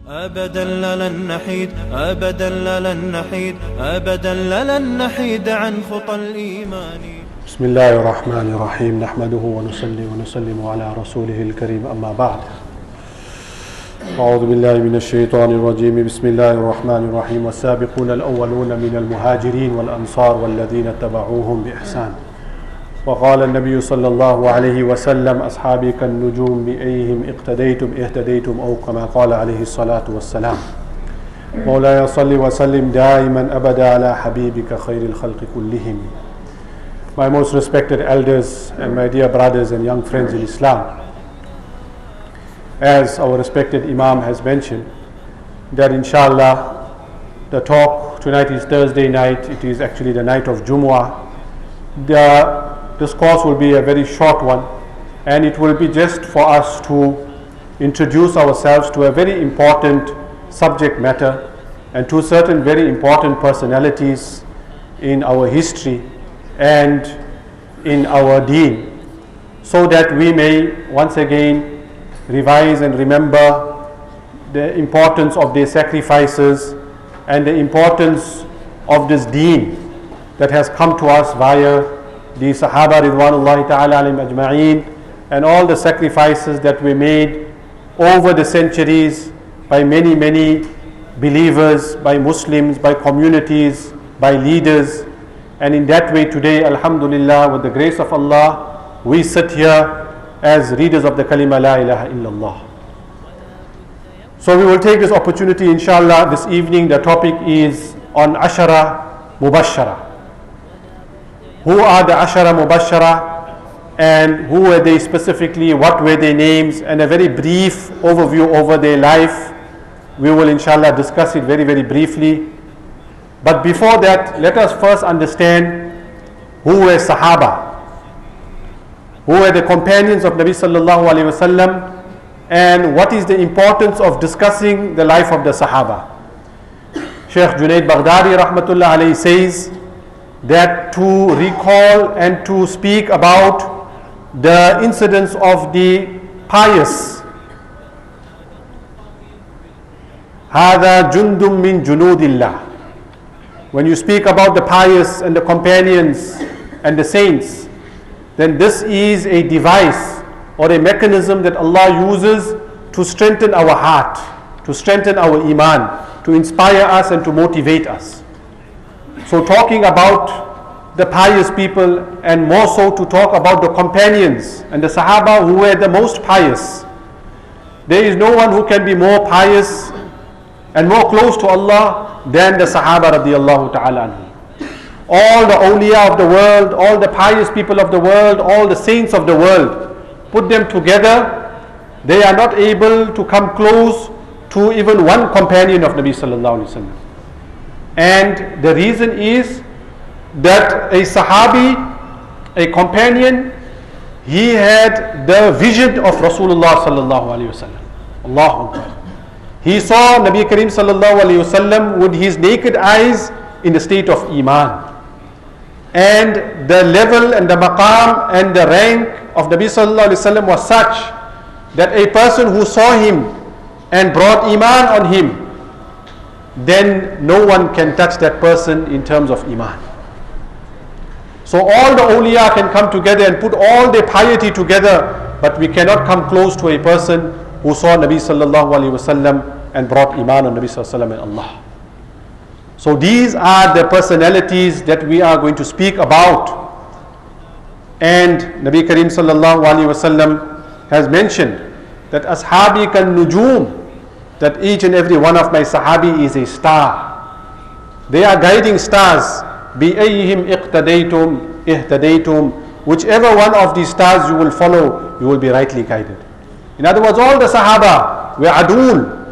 أبدا لن نحيد أبدا لن نحيد أبدا لن نحيد عن خطى الإيمان. بسم الله الرحمن الرحيم نحمده ونصلي ونسلم على رسوله الكريم أما بعد. أعوذ بالله من الشيطان الرجيم. بسم الله الرحمن الرحيم. والسابقون الأولون من المهاجرين والأنصار والذين اتبعوهم بإحسان. وقال النبي صلى الله عليه وسلم أصحابي كالنجوم بأيهم اقتديتم اهتديتم أو كما قال عليه الصلاة والسلام. مولاي صل وسلم دائما أبدا على حبيبك خير الخلق كلهم. My most respected elders and my dear brothers and young friends in Islam, as our respected Imam has mentioned, that inshallah the talk tonight is Thursday night, it is actually the night of Jumu'ah. The discourse will be a very short one, and it will be just for us to introduce ourselves to a very important subject matter and to certain very important personalities in our history and in our deen, so that we may once again revise and remember the importance of their sacrifices and the importance of this deen that has come to us via the Sahaba Ridwanullahi Ta'ala Alayhim Ajma'een, and all the sacrifices that were made over the centuries by many believers, by Muslims, by communities, by leaders. And in that way today, alhamdulillah, with the grace of Allah, we sit here as readers of the kalima La ilaha illallah. So we will take this opportunity inshallah this evening. The topic is on Ashara Mubashara. Who are the Ashara Mubashara and who were they specifically, what were their names, and a very brief overview over their life. We will inshallah discuss it very briefly. But before that, let us first understand who were Sahaba, who were the companions of Nabi sallallahu alayhi wasallam, and what is the importance of discussing the life of the Sahaba. Sheikh Junaid Baghdadi rahmatullah alayhi says that to recall and to speak about the incidents of the pious, هذا جند من جنود الله. When you speak about the pious and the companions and the saints, then this is a device or a mechanism that Allah uses to strengthen our heart, to strengthen our iman, to inspire us and to motivate us. So talking about the pious people, and more so to talk about the companions and the Sahaba who were the most pious. There is no one who can be more pious and more close to Allah than the Sahaba radiyallahu ta'ala anhu. All the awliya of the world, all the pious people of the world, all the saints of the world, put them together, they are not able to come close to even one companion of Nabi sallallahu alaihi wasallam. And the reason is that a Sahabi, a companion, he had the vision of Rasulullah sallallahu alaihi wasallam. Allahu Akbar. He saw Nabi Kareem sallallahu alayhi wasallam with his naked eyes in the state of Iman. And the level and the maqam and the rank of Nabi sallallahu alayhi wasallam was such that a person who saw him and brought Iman on him, then no one can touch that person in terms of Iman. So all the awliya can come together and put all their piety together, but we cannot come close to a person who saw Nabi sallallahu alayhi wasallam and brought Iman on Nabi sallallahu alayhi wasallam and Allah. So these are the personalities that we are going to speak about. And Nabi Kareem sallallahu alayhi wasallam has mentioned that Ashabi kan nujum, that each and every one of my Sahabi is a star. They are guiding stars. بِأَيِّهِمْ اِقْتَدَيْتُمْ اِهْتَدَيْتُمْ. Whichever one of these stars you will follow, you will be rightly guided. In other words, all the Sahaba were adul.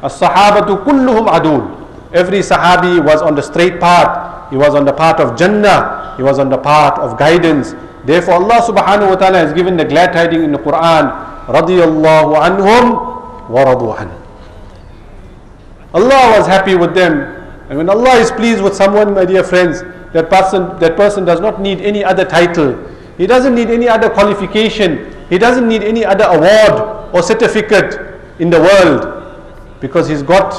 As-sahabatu kulluhum adul. Every Sahabi was on the straight path. He was on the path of Jannah. He was on the path of guidance. Therefore Allah subhanahu wa ta'ala has given the glad tidings in the Quran. Radiyallahu anhum wa radu an. Allah was happy with them. And when Allah is pleased with someone, my dear friends, that person does not need any other title. He doesn't need any other qualification. He doesn't need any other award or certificate in the world. because he's got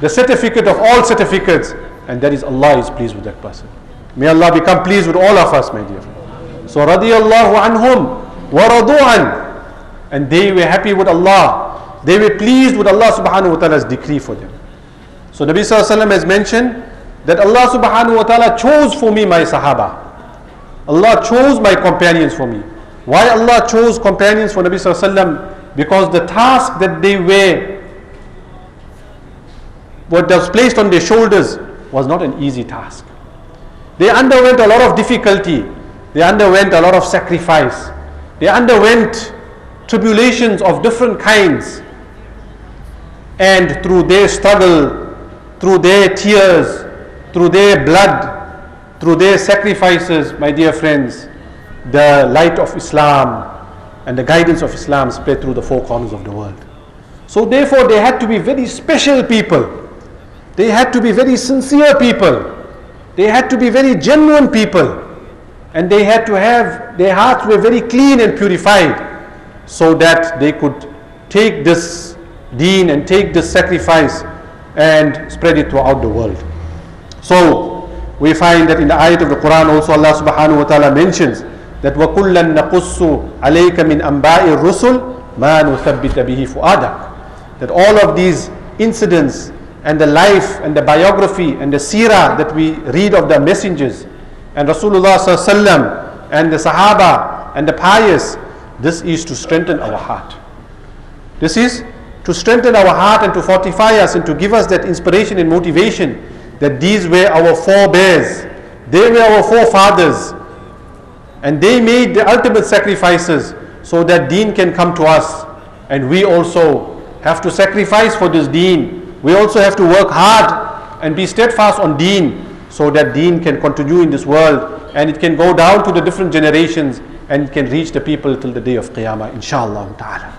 the certificate of all certificates, and that is Allah is pleased with that person. May Allah become pleased with all of us, my dear friends. So radiyallahu anhum wa radu an, and they were happy with Allah. They were pleased with Allah subhanahu wa ta'ala's decree for them. So Nabi sallallahu alaihi wasallam has mentioned that Allah subhanahu wa ta'ala chose for me my Sahaba. Allah chose my companions for me. Why Allah chose companions for Nabi sallallahu alaihi wasallam? Because the task that they were, what was placed on their shoulders, was not an easy task. They underwent a lot of difficulty. They underwent a lot of sacrifice. They underwent tribulations of different kinds. And through their struggle, through their tears, through their blood, through their sacrifices, my dear friends, the light of Islam and the guidance of Islam spread through the four corners of the world. So therefore they had to be very special people. They had to be very sincere people. They had to be very genuine people. And they had to have, their hearts were very clean and purified, so that they could take this deen and take this sacrifice and spread it throughout the world. So we find that in the ayat of the Quran also Allah subhanahu wa ta'ala mentions that وَكُلًّا نَقُصُّ عَلَيْكَ مِنْ أَنْبَاءِ الرُّسُلِ مَا نُثَبِّتَ بِهِ فُؤَادَكَ. That all of these incidents and the life and the biography and the seerah that we read of the messengers and Rasulullah sallallahu alaihi wasallam and the Sahaba and the pious, this is to strengthen our heart. This is to strengthen our heart and to fortify us and to give us that inspiration and motivation that these were our forebears, they were our forefathers, and they made the ultimate sacrifices so that deen can come to us. And we also have to sacrifice for this deen. We also have to work hard and be steadfast on deen, so that deen can continue in this world and it can go down to the different generations and it can reach the people till the day of Qiyamah, inshallah ta'ala.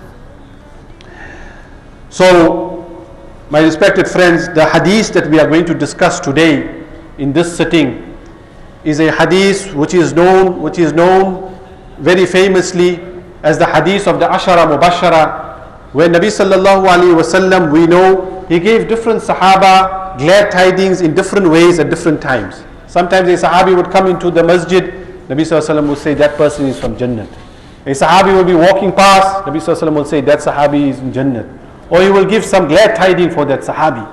So, my respected friends, the hadith that we are going to discuss today in this sitting is a hadith which is known very famously as the hadith of the Ashara Mubashara, where Nabi sallallahu alaihi wasallam, we know, he gave different Sahaba glad tidings in different ways at different times. Sometimes a Sahabi would come into the masjid, Nabi sallallahu alaihi wasallam would say that person is from Jannat. A Sahabi will be walking past, Nabi sallallahu alaihi wasallam will say that Sahabi is in Jannat. Or he will give some glad tidings for that Sahabi.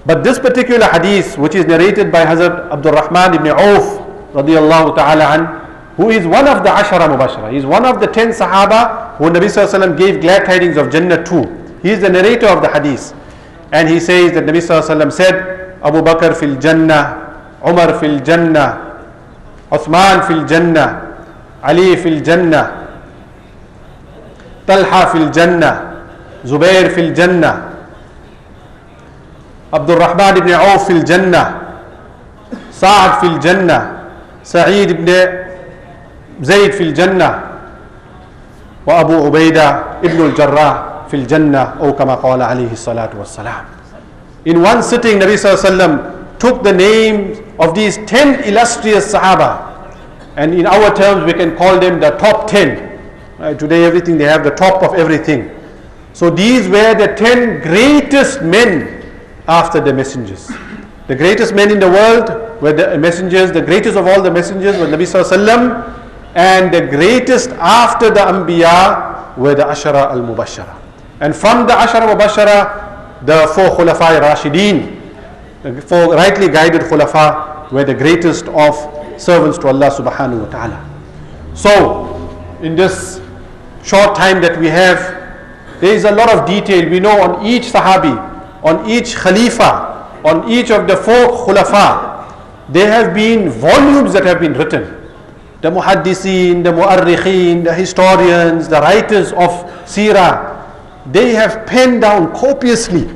But this particular hadith, which is narrated by Hazrat Abdul Rahman ibn Auf radiyallahu ta'ala an, who is one of the Ashara Mubashara, he is one of the 10 Sahaba who Nabi sallallahu alaihi wasallam gave glad tidings of Jannah to. He is the narrator of the hadith. And he says that Nabi sallallahu alaihi wasallam said, Abu Bakr fil Jannah, Umar fil Jannah, Uthman fil Jannah, Ali fil Jannah, Talha fil Jannah, Zubair fil Jannah, Abdul Rahman ibn Auf fil Jannah, Sa'ad fil Jannah, Sa'id ibn Zayd fil Jannah, wa Abu Ubaidah ibn al-Jarrah fil Jannah, or kama qala alayhi salatu was-salam. In one sitting, Nabi sallallahu alaihi wasallam took the names of these 10 illustrious Sahaba, and in our terms we can call them the top 10. Today everything, they have the top of everything. So these were the 10 greatest men after the messengers. The greatest men in the world were the messengers, the greatest of all the messengers were Nabi sallallahu alaihi wasallam, and the greatest after the Anbiya were the Ashara al-Mubashara. And from the Ashara al-Mubashara, the 4 Khulafa Rashideen, the 4 rightly guided Khulafa, were the greatest of servants to Allah subhanahu wa ta'ala. So, in this short time that we have, there is a lot of detail. We know on each Sahabi, on each Khalifa, on each of the 4 Khulafa, there have been volumes that have been written. The Muhaddiseen, the Mu'arrikhin, the historians, the writers of Seerah, they have penned down copiously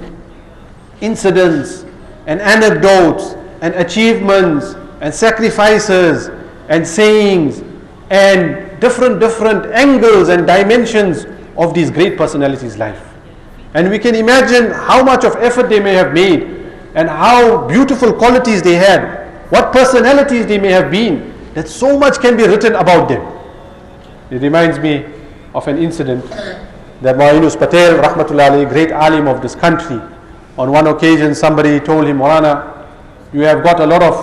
incidents and anecdotes and achievements and sacrifices and sayings and different angles and dimensions of these great personalities' life. And we can imagine how much of effort they may have made and how beautiful qualities they had, what personalities they may have been, that so much can be written about them. It reminds me of an incident that Moinus Patel, Rahmatullah alayhi, great alim of this country, on one occasion somebody told him, Maulana, you have got a lot of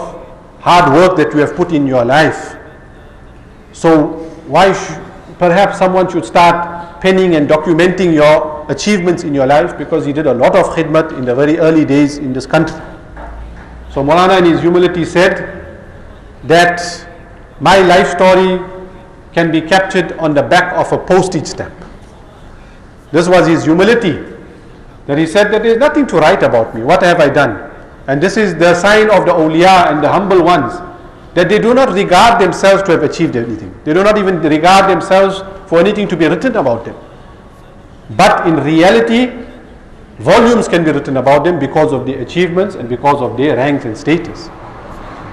hard work that you have put in your life. So why perhaps someone should start penning and documenting your achievements in your life, because he did a lot of khidmat in the very early days in this country. So Maulana in his humility said that my life story can be captured on the back of a postage stamp. This was his humility, that he said that there is nothing to write about me, what have I done? And this is the sign of the awliya and the humble ones, that they do not regard themselves to have achieved anything. They do not even regard themselves for anything to be written about them. But in reality, volumes can be written about them because of their achievements and because of their ranks and status.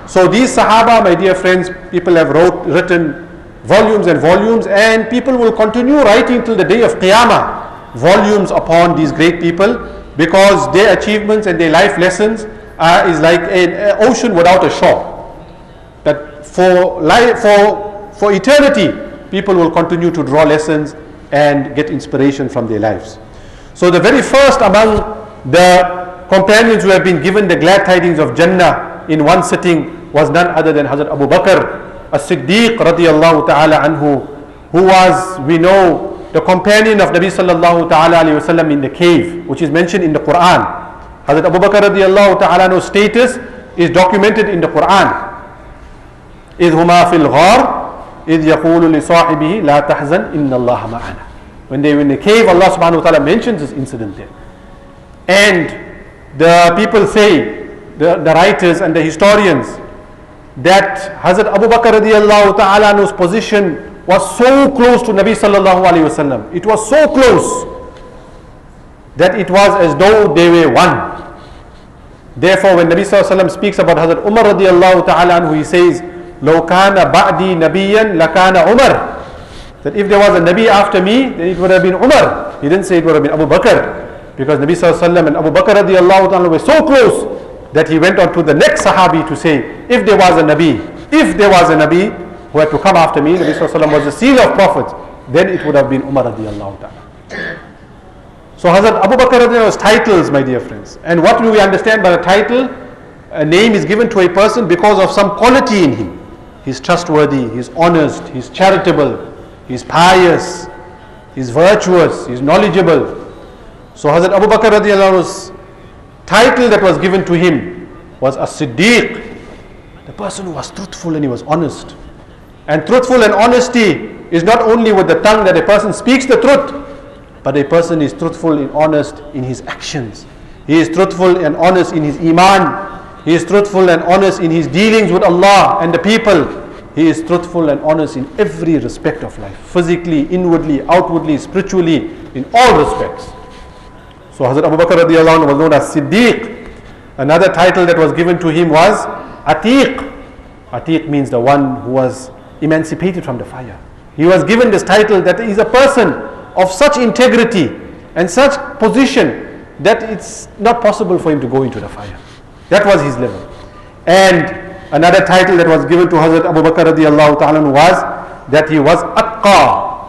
So these Sahaba, my dear friends, people have written volumes and volumes, and people will continue writing till the day of Qiyamah, volumes upon these great people, because their achievements and their life lessons is like an ocean without a shore. That for eternity, people will continue to draw lessons and get inspiration from their lives. So the very first among the companions who have been given the glad tidings of Jannah in one sitting was none other than Hazrat Abu Bakr as-Siddiq radiyallahu ta'ala anhu, who was, we know, the companion of Nabi sallallahu ta'ala alayhi wasallam in the cave, which is mentioned in the Quran. Hazrat Abu Bakr radiyallahu ta'ala anhu's status is documented in the Quran. إِذْ هُمَا فِي الْغَارِ إِذْ يَقُولُ لِصَاحِبِهِ لَا تَحْزَنْ إِنَّ اللَّهَ مَعَنَا. When they were in the cave, Allah subhanahu wa ta'ala mentions this incident there. And the people say, the writers and the historians, that Hazrat Abu Bakr radiyallahu ta'ala anhu's position was so close to Nabi sallallahu alayhi wasallam. It was so close that it was as though they were one. Therefore, when Nabi sallallahu alayhi wasallam speaks about Hazrat Umar radiyallahu ta'ala anhu, he says, لو كان بعدي نبيا لكان عمر. That if there was a Nabi after me, then it would have been Umar. He didn't say it would have been Abu Bakr, because Nabi sallallahu alayhi wasallam and Abu Bakr radiyallahu ta'ala were so close that he went on to the next Sahabi to say, if there was a Nabi who had to come after me, Nabi sallallahu alayhi wasallam was the seal of prophets, then it would have been Umar radiyallahu ta'ala. So Hazrat Abu Bakr radiyallahu anhu's titles, my dear friends. And what do we understand by a title? A name is given to a person because of some quality in him. He's trustworthy, he's honest, he's charitable, he's pious, he's virtuous, he's knowledgeable. So Hazrat Abu Bakr radiyallahu anhu's title that was given to him was as-Siddiq, the person who was truthful and he was honest. And truthful and honesty is not only with the tongue that a person speaks the truth, but a person is truthful and honest in his actions. He is truthful and honest in his iman. He is truthful and honest in his dealings with Allah and the people. He is truthful and honest in every respect of life, physically, inwardly, outwardly, spiritually, in all respects. So Hazrat Abu Bakr radiyallahu anhu was known as Siddiq. Another title that was given to him was Atiq. Atiq means the one who was emancipated from the fire. He was given this title that he is a person of such integrity and such position that it's not possible for him to go into the fire. That was his level. And another title that was given to Hazrat Abu Bakr radiyallahu ta'ala was that he was Atqa.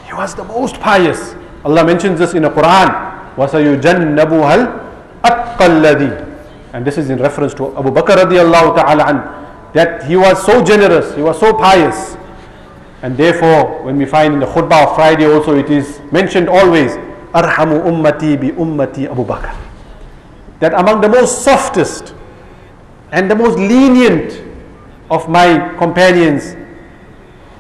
He was the most pious. Allah mentions this in the Quran. وَسَيُجَنَّبُهَا الْأَتْقَى الَّذِي. And this is in reference to Abu Bakr radiyallahu ta'ala an, that he was so generous, he was so pious. And therefore, when we find in the khutbah of Friday also, it is mentioned always, أَرْحَمُ أُمَّتِي بِأُمَّتِي Abu Bakr. That among the most softest and the most lenient of my companions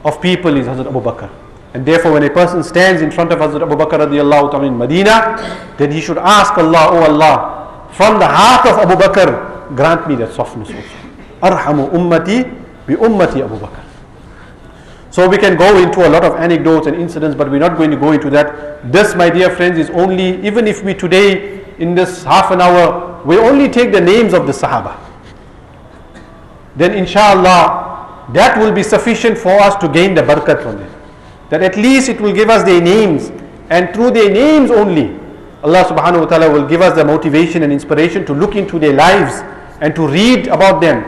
of people is Hazrat Abu Bakr. And therefore, when a person stands in front of Hazrat Abu Bakr radiyallahu ta'ala in Medina, then he should ask Allah, oh Allah, from the heart of Abu Bakr, grant me that softness also. Arhamu ummati bi ummati Abu Bakr. So we can go into a lot of anecdotes and incidents, but we're not going to go into that. This, my dear friends, is only, even if we today, in this half an hour, we only take the names of the Sahaba, then inshallah, that will be sufficient for us to gain the barakat from them. That at least it will give us their names, and through their names only, Allah subhanahu wa ta'ala will give us the motivation and inspiration to look into their lives and to read about them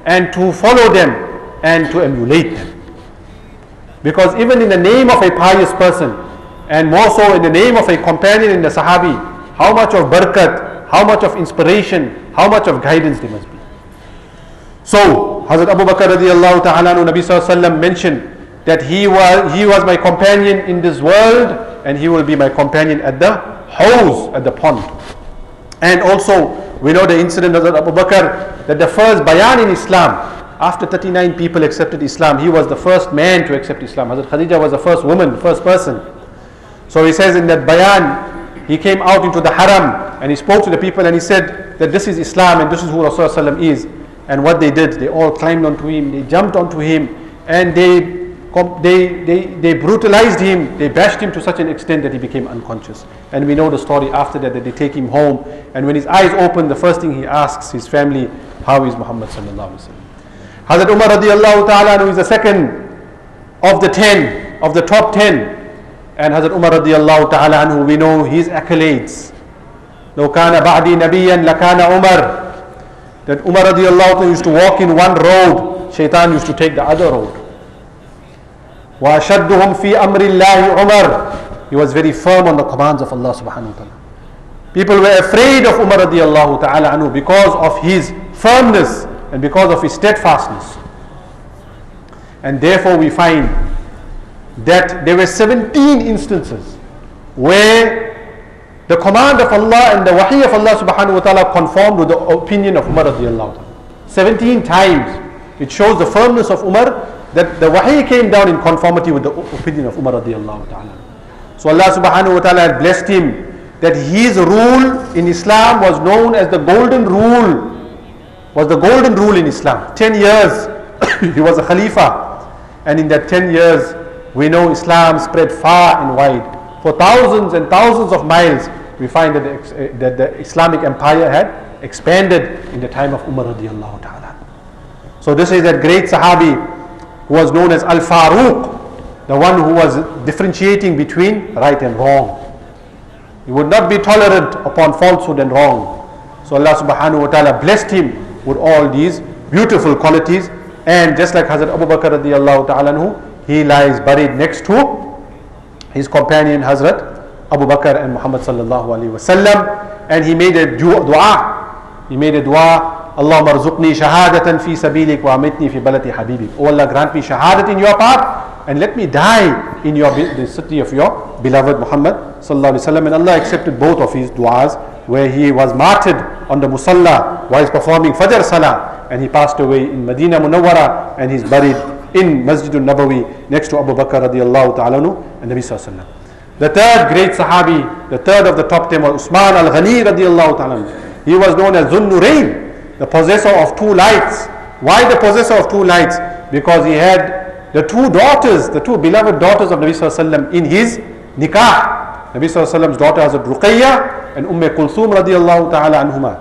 and to follow them and to emulate them. Because even in the name of a pious person, and more so in the name of a companion in the Sahabi, how much of barakat, how much of inspiration, how much of guidance there must be. So, Hazrat Abu Bakr radiallahu ta'ala anhu, Nabi sallallahu alayhi wa sallam mentioned that he was my companion in this world, and he will be my companion at the house, at the pond. And also, we know the incident of Hazrat Abu Bakr, that the first bayan in Islam, after 39 people accepted Islam, he was the first man to accept Islam. Hazrat Khadija was the first woman, first person. So he says in that bayan, he came out into the haram and he spoke to the people and he said that this is Islam and this is who Rasulullah is. And what they did, they all climbed onto him, they jumped onto him, and they brutalized him, they bashed him to such an extent that he became unconscious. And we know the story after that, that they take him home, and when his eyes open, the first thing he asks his family, how is Muhammad sallallahu alaihi wasallam? Hazrat Umar radiallahu ta'ala anhu is the second of the 10, of the top 10. And Hazrat Umar radiallahu ta'ala anhu, we know his accolades. لو كان بعدي نبيا لكان عمر. That Umar radiallahu ta'ala used to walk in one road, Shaitan used to take the other road. وَأَشَدُّهُمْ فِي أَمْرِ اللَّهِ عُمَرٍ. He was very firm on the commands of Allah subhanahu wa ta'ala. People were afraid of Umar radiallahu ta'ala anhu because of his firmness and because of his steadfastness. And therefore we find that there were 17 instances where the command of Allah and the wahi of Allah subhanahu wa ta'ala conformed with the opinion of Umar radiallahu ta'ala. 17 times. It shows the firmness of Umar, that the wahi came down in conformity with the opinion of Umar radiallahu ta'ala. So Allah subhanahu wa ta'ala had blessed him that his rule in Islam was known as the golden rule, was the golden rule in Islam. 10 years he was a Khalifa, and in that 10 years we know Islam spread far and wide. For thousands and thousands of miles we find that the Islamic empire had expanded in the time of Umar radiallahu ta'ala. So this is that great Sahabi who was known as Al-Faruq, the one who was differentiating between right and wrong. He would not be tolerant upon falsehood and wrong. So Allah subhanahu wa ta'ala blessed him with all these beautiful qualities, and just like Hazrat Abu Bakr radiallahu ta'ala anhu, he lies buried next to his companion Hazrat Abu Bakr and Muhammad sallallahu alaihi wasallam, and he made a dua. He made a dua. Allahumma arzuqni shahadatan fi sabilik wa amitni fi balati habibik. Oh Allah, grant me shahadat in your path and let me die in the city of your beloved Muhammad sallallahu alaihi wasallam. And Allah accepted both of his duas, where he was martyred on the musalla while performing Fajr Salah, and he passed away in Medina Munawwara, and he's buried in Masjidul Nabawi next to Abu Bakr radiallahu ta'ala anhu and Nabi sallallahu alaihi wasallam. The third great Sahabi, the third of the top 10 was Usman al-Ghani radiallahu ta'ala anhu. He was known as Dhun Nurayn, the possessor of two lights. Why the possessor of two lights? Because he had the two daughters, the two beloved daughters of Nabi sallallahu alaihi wasallam in his nikah. Nabi sallallahu alaihi wasallam's daughter Hazrat Ruqayya and Kulthum radiallahu ta'ala anhuma.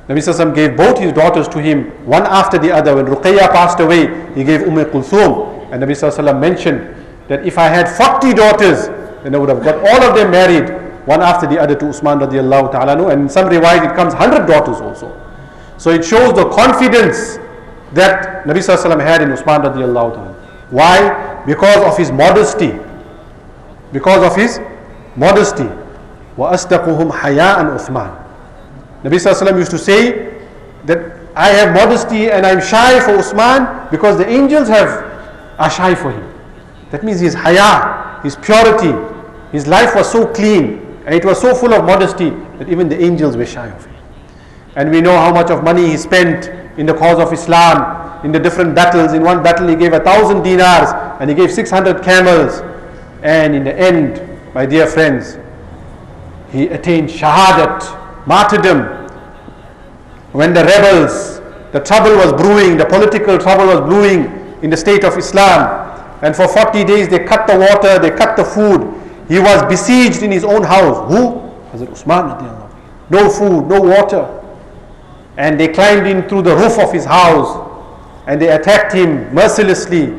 Nabi sallallahu alaihi wasallam gave both his daughters to him, one after the other. When Ruqayya passed away, he gave Kulthum, and Nabi sallallahu alaihi wasallam mentioned that if I had 40 daughters, then I would have got all of them married, one after the other, to Usman radiallahu ta'ala anhu. And in some riwayat it comes 100 daughters also. So it shows the confidence that Nabi sallallahu alaihi wasallam had in Usman radiallahu ta'ala. Why? Because of his modesty. Because of his modesty. وَأَصْدَقُهُمْ حَيَاءً Uthman. Nabi sallallahu alaihi wasallam used to say that I have modesty and I'm shy for Usman because the angels are shy for him. That means his haya, his purity, his life was so clean and it was so full of modesty that even the angels were shy of him. And we know how much of money he spent in the cause of Islam, in the different battles. In one battle he gave 1,000 dinars and he gave 600 camels. And in the end, my dear friends, he attained shahadat, martyrdom. When the rebels, the trouble was brewing, the political trouble was brewing in the state of Islam, and for 40 days they cut the water, they cut the food. He was besieged in his own house. Who? Hazrat Usman. No food, no water. And they climbed in through the roof of his house and they attacked him mercilessly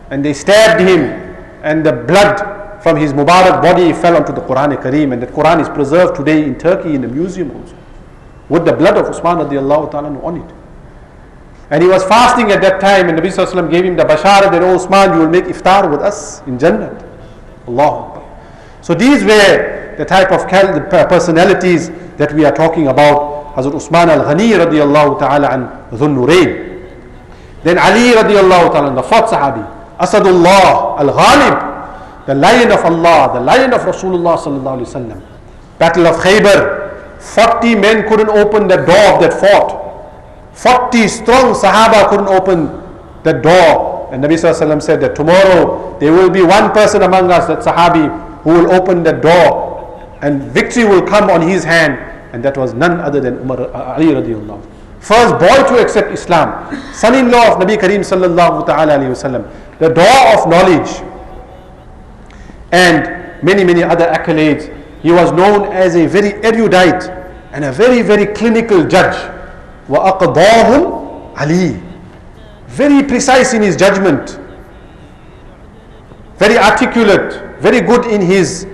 and they stabbed him, and the blood from his Mubarak body fell onto the Quran Kareem, and that Quran is preserved today in Turkey in the museum also, with the blood of Usman radiallahu ta'ala on it. And he was fasting at that time, and Nabi sallallahu alaihi wasallam gave him the bashara that, oh Usman, you will make iftar with us in Jannah. Allahu Akbar. So these were the type of personalities that we are talking about. Hazrat Usman al-Ghani radiyallahu ta'ala an Dhun Nurayn. Then Ali radiyallahu ta'ala, the fourth Sahabi, Asadullah al-Ghalib, the lion of Allah, the lion of Rasulullah sallallahu alaihi wasallam. Battle of Khaybar, 40 men couldn't open the door of that fort. 40 strong Sahaba couldn't open the door. And Nabi sallallahu alaihi wasallam said that tomorrow there will be one person among us, that Sahabi, who will open the door and victory will come on his hand, and that was none other than Ali radiyallahu. First boy to accept Islam, son-in-law of Nabi Kareem sallallahu ta'ala alayhi wasallam, the door of knowledge, and many other accolades. He was known as a very erudite and a very clinical judge. وَأَقْضَاهُمْ Ali, very precise in his judgment, very articulate, very good in his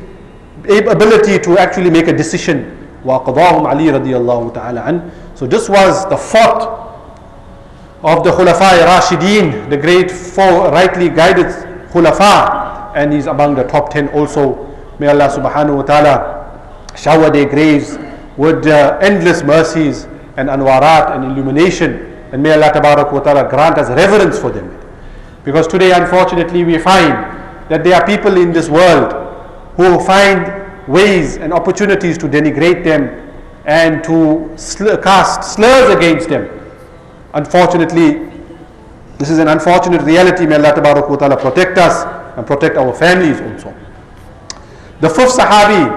ability to actually make a decision. وَأَقْضَاهُمْ Ali radiyallahu ta'ala an. So this was the fourth of the Khulafa Rashideen, the great four rightly guided Khulafa, and he's among the top 10 also. May Allah subhanahu wa ta'ala shower their graves with endless mercies and anwarat and illumination, and may Allah tabarak wa ta'ala grant us reverence for them. Because today unfortunately we find that there are people in this world who find ways and opportunities to denigrate them and to cast slurs against them. Unfortunately, this is an unfortunate reality. May Allah tabarak wa ta'ala protect us and protect our families also. The fifth Sahabi,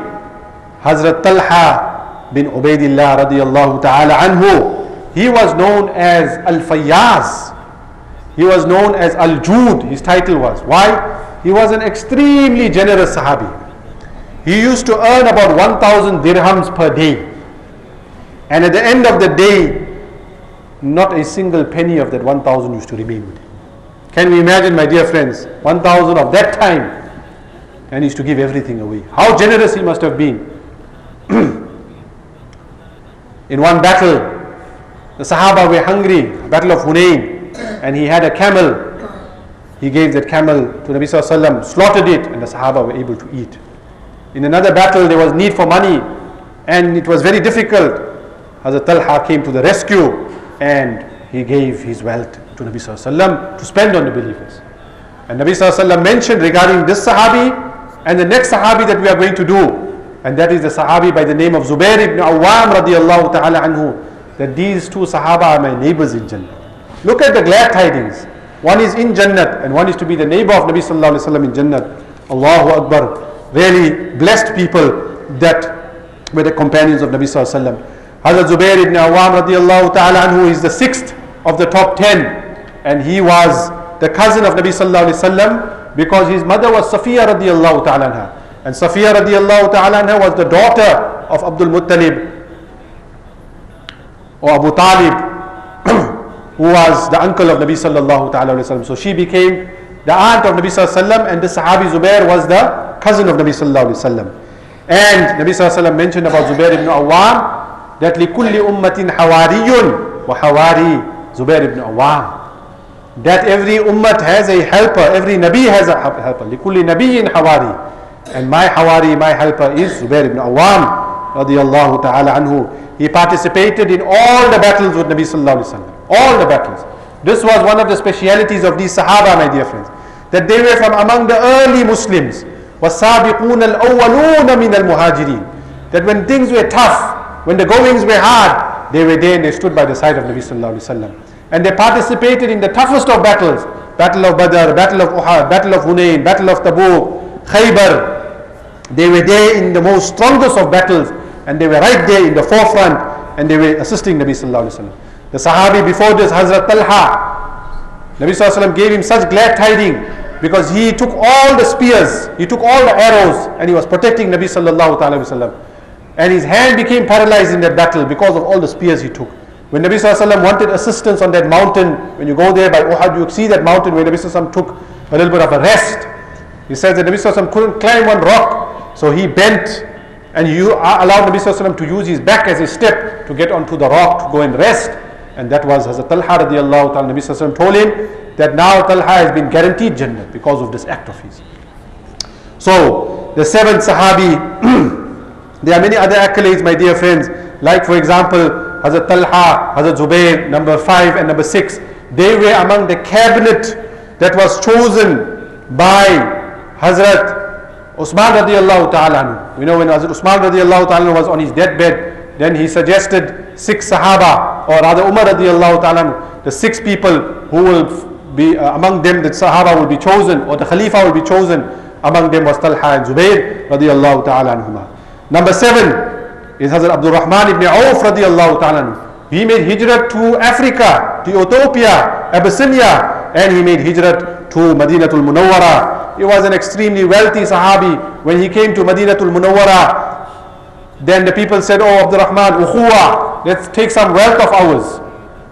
Hazrat Talha bin Ubaidillah radiyallahu ta'ala anhu, he was known as Al-Fayyaz. He was known as Al-Jud, his title was. Why? He was an extremely generous Sahabi. He used to earn about 1,000 dirhams per day. And at the end of the day, not a single penny of that 1,000 used to remain with him. Can we imagine, my dear friends, 1,000 of that time, and he used to give everything away. How generous he must have been. In one battle, the Sahaba were hungry, Battle of Hunayn, and he had a camel. He gave that camel to Nabi sallallahu alaihi wasallam, slaughtered it, and the Sahaba were able to eat. In another battle, there was need for money, and it was very difficult. Hazrat Talha came to the rescue, and he gave his wealth to Nabi sallallahu alaihi wasallam to spend on the believers. And Nabi sallallahu alaihi wasallam mentioned regarding this Sahabi and the next Sahabi that we are going to do, and that is the Sahabi by the name of Zubair ibn Awwam radiyallahu ta'ala anhu, that these two Sahaba are my neighbors in Jannah. Look at the glad tidings. One is in Jannah and one is to be the neighbor of Nabi sallallahu alaihi wasallam in Jannah. Allahu Akbar. Really blessed people that were the companions of Nabi sallallahu alaihi wasallam. Hazrat Zubair ibn Awwam radiyallahu ta'ala anhu is the sixth of the top 10, and he was the cousin of Nabi sallallahu alaihi wasallam, because his mother was Safiya radiyallahu ta'ala anha, and Safiya radiyallahu ta'ala anha was the daughter of Abdul Muttalib or Abu Talib, who was the uncle of Nabi sallallahu ta'ala alaihi wasallam. So she became the aunt of Nabi sallallahu alaihi wasallam, and the Sahabi Zubair was the cousin of Nabi sallallahu alaihi wasallam. And Nabi sallallahu alaihi wasallam mentioned about Zubair ibn Awwam that لِكُلِّ أُمَّةٍ حَوَارِيٌّ وَحَوَارِي Zubair ibn Awwam, that every ummah has a helper, every Nabi has a helper. لِكُلِّ نَبِيٍّ حَوَارِي, and my Hawari, my helper is Zubair ibn Awwam radiyallahu ta'ala anhu. He participated in all the battles with Nabi sallallahu alaihi wasallam, all the battles. This was one of the specialities of these Sahaba, my dear friends, that they were from among the early Muslims. وَالسَّابِقُونَ الْأَوَّلُونَ مِنَ الْمُهَاجِرِينَ, that when things were tough, when the goings were hard, they were there and they stood by the side of Nabi sallallahu alaihi wasallam. And they participated in the toughest of battles, Battle of Badr, Battle of Uhud, Battle of Hunayn, Battle of Tabuk, Khaybar. They were there in the most strongest of battles, and they were right there in the forefront, and they were assisting Nabi sallallahu alaihi wasallam. The Sahabi before this, Hazrat Talha, Nabi sallallahu alaihi wasallam gave him such glad tidings, because he took all the spears, he took all the arrows, and he was protecting Nabi sallallahu alaihi wasallam. And his hand became paralyzed in that battle because of all the spears he took. When Nabi sallallahu alaihi wasallam wanted assistance on that mountain, when you go there by Uhud, you see that mountain where Nabi sallallahu alaihi wasallam took a little bit of a rest. He says that Nabi sallallahu alaihi wasallam couldn't climb one rock, so he bent, and you allowed Nabi sallallahu alaihi wasallam to use his back as a step to get onto the rock to go and rest. And that was Hazrat Talha radiyallahu ta'ala. Nabi sallallahu alaihi wasallam told him that now Talha has been guaranteed Jannah because of this act of his. So the seventh Sahabi, there are many other accolades, my dear friends, like for example Hazrat Talha, Hazrat Zubair, number 5 and number 6. They were among the cabinet that was chosen by Hazrat Usman radiallahu ta'ala anhu. We know when Hazrat Usman radiallahu ta'ala was on his deathbed, then he suggested 6 Sahaba, or rather Umar radiallahu ta'ala anhu, the 6 people who will be among them, the Sahaba will be chosen, or the Khalifa will be chosen. Among them was Talha and Zubair radiallahu ta'ala anhuma. Number 7 is Hazrat Abdul Rahman ibn Auf radiallahu ta'ala anhu. He made hijrat to Africa, to Ethiopia, Abyssinia, and he made hijrat to Madinatul Munawwara. He was an extremely wealthy Sahabi. When he came to Madinatul Munawwara, then the people said, "Oh Abdul Rahman, ukhuwa, let's take some wealth of ours."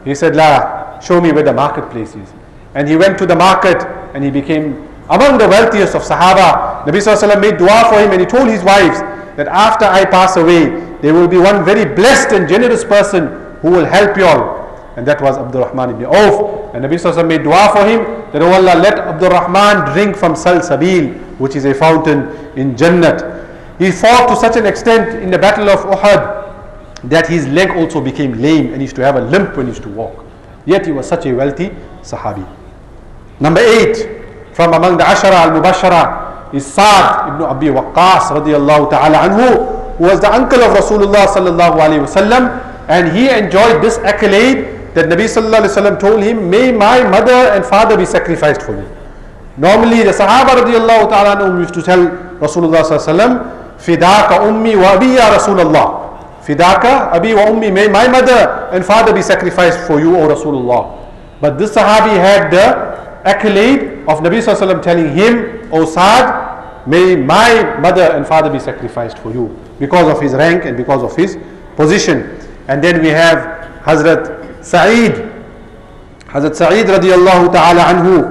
He said, "La, show me where the marketplace is." And he went to the market and he became among the wealthiest of Sahaba. Nabi Sallallahu Alaihi Wasallam made dua for him, and he told his wives that after I pass away, there will be one very blessed and generous person who will help you all. And that was Abdul Rahman ibn Auf. And Nabi Sallallahu Alaihi Wasallam made dua for him that, "Oh Allah, let Abdul Rahman drink from Salsabil, which is a fountain in Jannat." He fought to such an extent in the battle of Uhud that his leg also became lame and he used to have a limp when he used to walk. Yet he was such a wealthy Sahabi. Number 8, from among the Ashara al-Mubashara, is Sa'd ibn Abi Waqqas radiallahu ta'ala anhu, who was the uncle of Rasulullah sallallahu alayhi wasallam, and he enjoyed this accolade that Nabi sallallahu alayhi wasallam told him, "May my mother and father be sacrificed for you." Normally the Sahaba radiallahu ta'ala anhu used to tell Rasulullah sallallahu alayhi wasallam, "Fidaka ummi wa abi ya Rasulullah." Fidaka abi wa ummi, may my mother and father be sacrificed for you, O Rasulullah. But this Sahabi had the accolade of Nabi Sallallahu Alaihi Wasallam telling him, "O Sa'd, may my mother and father be sacrificed for you," because of his rank and because of his position. And then we have Hazrat Sa'id radiallahu ta'ala anhu.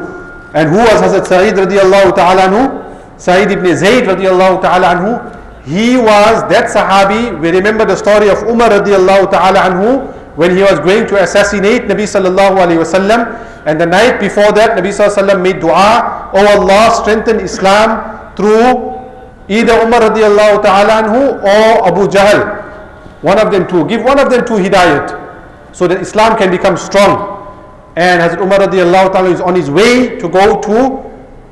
And who was Hazrat Sa'id radiallahu ta'ala anhu? Sa'id ibn Zayd radiallahu ta'ala anhu. He was that Sahabi. We remember the story of Umar radiallahu ta'ala anhu when he was going to assassinate Nabi sallallahu alayhi wasallam. And the night before that, Nabi sallallahu alayhi wasallam made dua, "Oh Allah, strengthen Islam through either Umar radiallahu ta'ala anhu or Abu Jahl. One of them two. Give one of them two hidayat so that Islam can become strong." And Hazrat Umar radiallahu ta'ala is on his way to go to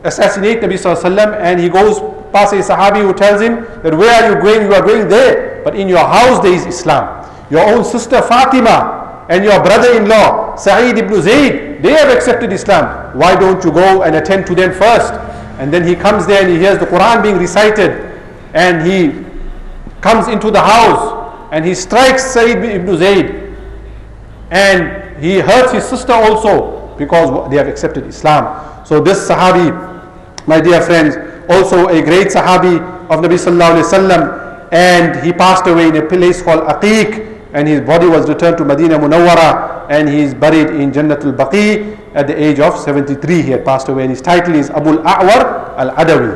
assassinate Nabi sallallahu alayhi wasallam, and he goes past a Sahabi who tells him that, "Where are you going? You are going there. But in your house there is Islam. Your own sister Fatima and your brother-in-law Sa'id ibn Zayd, they have accepted Islam. Why don't you go and attend to them first?" And then he comes there and he hears the Quran being recited, and he comes into the house and he strikes Sa'id ibn Zayd, and he hurts his sister also because they have accepted Islam. So this Sahabi, my dear friends, also a great Sahabi of Nabi Sallallahu Alaihi Wasallam, and he passed away in a place called Aqiq, and his body was returned to Madinah Munawwara, and he is buried in Jannatul Baqi at the age of 73. He had passed away, and his title is Abul A'war al-Adawi.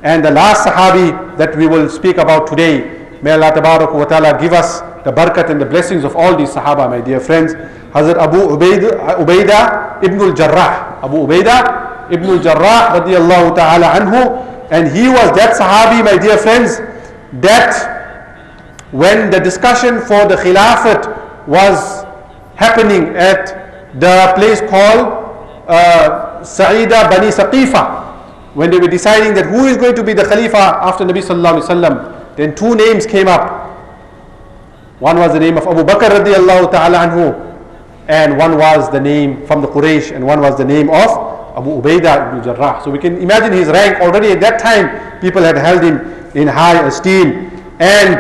And the last Sahabi that we will speak about today, may Allah Tabarak wa Ta'ala give us the barakat and the blessings of all these Sahaba, my dear friends. Hazrat Abu Ubaidah ibn al-Jarrah, Abu Ubaidah ibn al-Jarrah radiallahu ta'ala anhu, and he was that Sahabi, my dear friends, that when the discussion for the Khilafat was happening at the place called Sa'ida Bani Saqifa, when they were deciding that who is going to be the Khalifa after Nabi Sallallahu Alaihi Wasallam, then two names came up. One was the name of Abu Bakr radiallahu ta'ala anhu, and one was the name from the Quraysh, and one was the name of Abu Ubaidah ibn Jarrah. So we can imagine his rank. Already at that time, people had held him in high esteem. And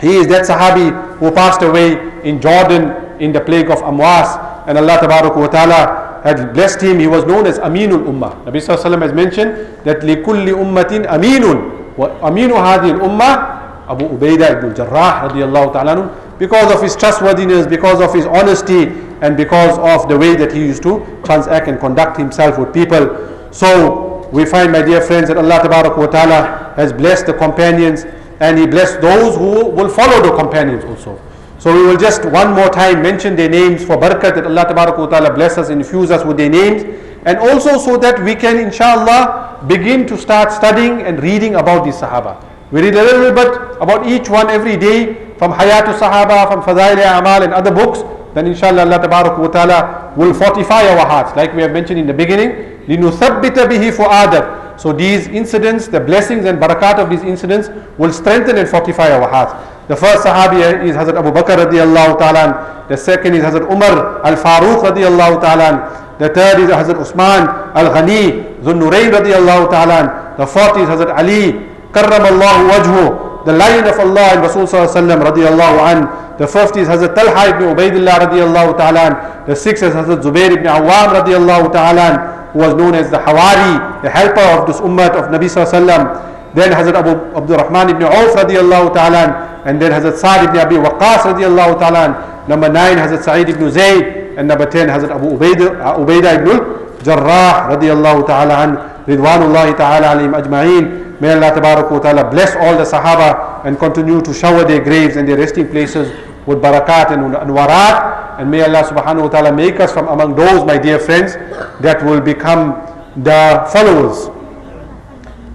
he is that Sahabi who passed away in Jordan in the plague of Amwas. And Allah Tabarak wa Ta'ala had blessed him. He was known as Aminul Ummah. Nabi Sallallahu Alaihi Wasallam has mentioned that لِكُلِّ أُمَّةٍ أَمِينٌ وَأَمِينُ هَذِهِ الْأُمَّةِ Abu Ubaidah ibn Jarrah radiallahu ta'ala, because of his trustworthiness, because of his honesty, and because of the way that he used to transact and conduct himself with people. So we find, my dear friends, that Allah Tabarak wa Ta'ala has blessed the companions, and He blessed those who will follow the companions also. So we will just one more time mention their names for barakat, that Allah Tabarak wa Ta'ala bless us and infuse us with their names. and also so that we can inshallah begin to start studying and reading about these Sahaba. We read a little bit about each one every day from Hayatu Sahaba, from Fadail Amal and other books. Then inshallah Allah Tabarak wa Ta'ala will fortify our hearts, like we have mentioned in the beginning. لِنُثَبِّتَ بِهِ فُؤَادًا. So these incidents, the blessings and barakat of these incidents will strengthen and fortify our hearts. The first Sahabi is Hazrat Abu Bakr radiallahu ta'ala. The second is Hazrat Umar al-Faruq radiallahu ta'ala. The third is Hazrat Usman al-Ghani Dhun Nurayn radiallahu ta'ala. The fourth is Hazrat Ali karramallahu wajhu, the lion of Allah and Rasul sallallahu alaihi wasallam radiallahu an. The fifth is Hazrat Talha ibn Ubaidillah radiallahu ta'ala. The sixth is Hazrat Zubair ibn Awam radiallahu ta'ala, who was known as the Hawari, the helper of this ummah of Nabi sallallahu alaihi wasallam. Then Hazrat Abu Abdul Rahman ibn Auf radiallahu ta'ala, and then Hazrat Sa'd ibn Abi Waqqas radiallahu ta'ala. Number 9 Hazrat Sa'id ibn Zayd, and number 10 Hazrat Abu Ubaidah ibn Jarrah radiallahu ta'ala an, Ridwanullahi ta'ala alayhim ajma'een. May Allah tabarak wa ta'ala bless all the Sahaba and continue to shower their graves and their resting places with barakat and anwarat. And may Allah subhanahu wa ta'ala make us from among those, my dear friends, that will become the followers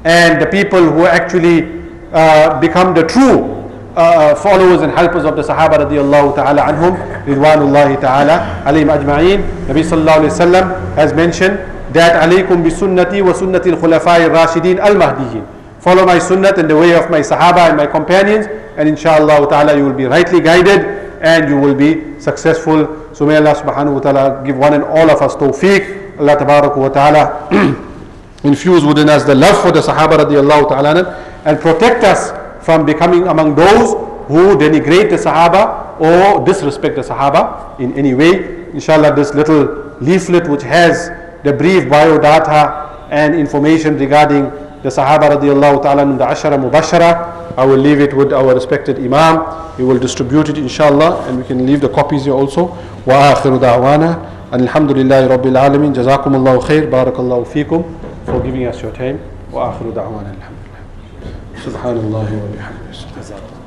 and the people who actually become the true followers and helpers of the Sahaba radiallahu ta'ala anhum, ridwanullahi ta'ala alayhim ajma'een. Nabi sallallahu alayhi wa sallam has mentioned that alaykum bi sunnati wa sunnati al-khulafai al-rashidin al-mahdiyyin. Follow my sunnat and the way of my Sahaba and my companions, and inshallah ta'ala you will be rightly guided and you will be successful. So may Allah subhanahu wa ta'ala give one and all of us tawfiq. Allah tabarak wa ta'ala infuse within us the love for the Sahaba radiallahu ta'ala and protect us from becoming among those who denigrate the Sahaba or disrespect the Sahaba in any way. Inshallah, this little leaflet which has the brief biodata and information regarding the Sahaba radiallahu ta'ala and the Ashara Mubashara, I will leave it with our respected Imam. He will distribute it inshallah, and we can leave the copies here also. Wa akhiru da'wana alhamdulillahi rabbil alamin. Jazakumullahu khair, barakallahu feekum for giving us your time. Wa akhiru da'wana alhamdulillah. Subhanallah wa bihamdihi.